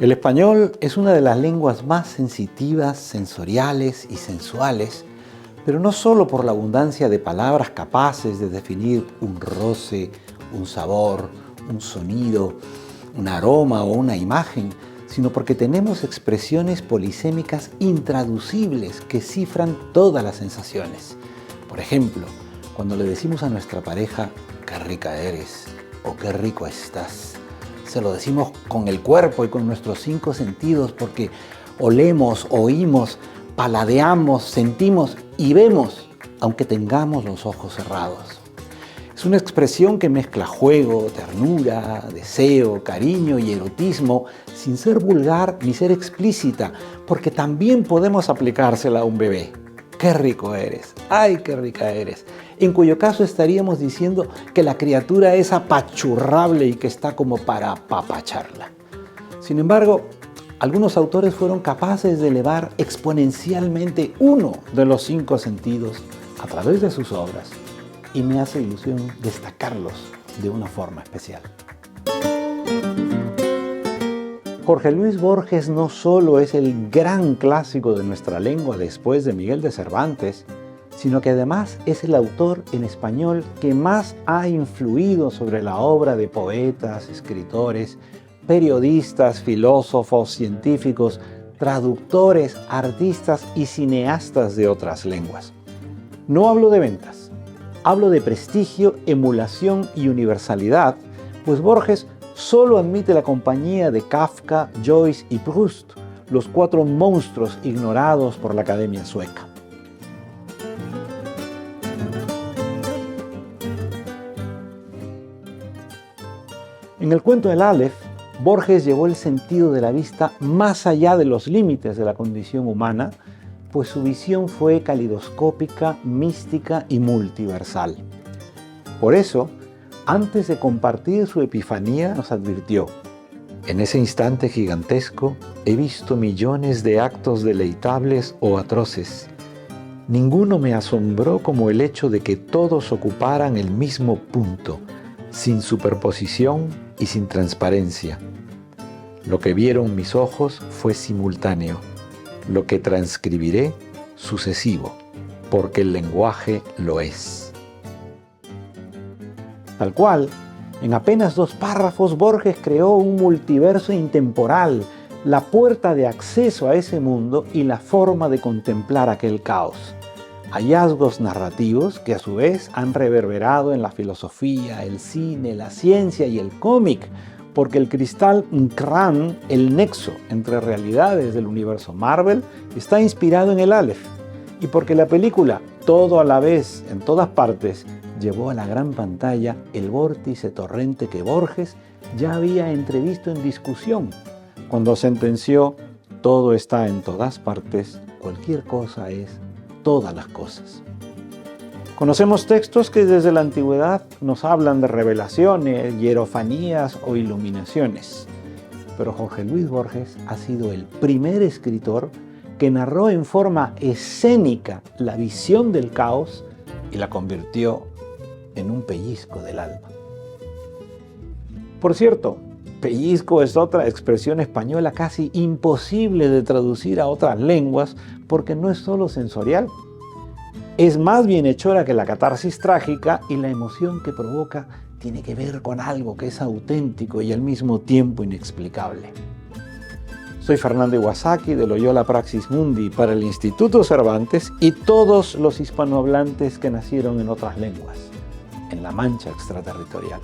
El español es una de las lenguas más sensitivas, sensoriales y sensuales, pero no solo por la abundancia de palabras capaces de definir un roce, un sabor, un sonido, un aroma o una imagen, sino porque tenemos expresiones polisémicas intraducibles que cifran todas las sensaciones. Por ejemplo, cuando le decimos a nuestra pareja, "qué rica eres" o "qué rico estás", se lo decimos con el cuerpo y con nuestros 5 sentidos porque olemos, oímos, paladeamos, sentimos y vemos, aunque tengamos los ojos cerrados. Es una expresión que mezcla juego, ternura, deseo, cariño y erotismo sin ser vulgar ni ser explícita, porque también podemos aplicársela a un bebé. ¡Qué rico eres! ¡Ay, qué rica eres! En cuyo caso estaríamos diciendo que la criatura es apachurrable y que está como para apapacharla. Sin embargo, algunos autores fueron capaces de elevar exponencialmente uno de los 5 sentidos a través de sus obras, y me hace ilusión destacarlos de una forma especial. Jorge Luis Borges no solo es el gran clásico de nuestra lengua después de Miguel de Cervantes, sino que además es el autor en español que más ha influido sobre la obra de poetas, escritores, periodistas, filósofos, científicos, traductores, artistas y cineastas de otras lenguas. No hablo de ventas, hablo de prestigio, emulación y universalidad, pues Borges solo admite la compañía de Kafka, Joyce y Proust, los 4 monstruos ignorados por la Academia Sueca. En el cuento del Aleph, Borges llevó el sentido de la vista más allá de los límites de la condición humana, pues su visión fue calidoscópica, mística y multiversal. Por eso, antes de compartir su epifanía, nos advirtió: en ese instante gigantesco he visto millones de actos deleitables o atroces. Ninguno me asombró como el hecho de que todos ocuparan el mismo punto, sin superposición y sin transparencia. Lo que vieron mis ojos fue simultáneo, lo que transcribiré sucesivo, porque el lenguaje lo es. Tal cual, en apenas 2 párrafos, Borges creó un multiverso intemporal, la puerta de acceso a ese mundo y la forma de contemplar aquel caos. Hallazgos narrativos que a su vez han reverberado en la filosofía, el cine, la ciencia y el cómic, porque el cristal Nkran, el nexo entre realidades del universo Marvel, está inspirado en el Aleph, y porque la película Todo a la vez, en todas partes, llevó a la gran pantalla el vórtice torrente que Borges ya había entrevisto en Discusión, cuando sentenció: todo está en todas partes, cualquier cosa es todas las cosas. Conocemos textos que desde la antigüedad nos hablan de revelaciones, hierofanías o iluminaciones, pero Jorge Luis Borges ha sido el primer escritor que narró en forma escénica la visión del caos y la convirtió en un pellizco del alma. Por cierto, pellizco es otra expresión española casi imposible de traducir a otras lenguas porque no es solo sensorial. Es más bienhechora que la catarsis trágica, y la emoción que provoca tiene que ver con algo que es auténtico y al mismo tiempo inexplicable. Soy Fernando Iwasaki de Loyola Praxis Mundi para el Instituto Cervantes y todos los hispanohablantes que nacieron en otras lenguas, en la mancha extraterritorial.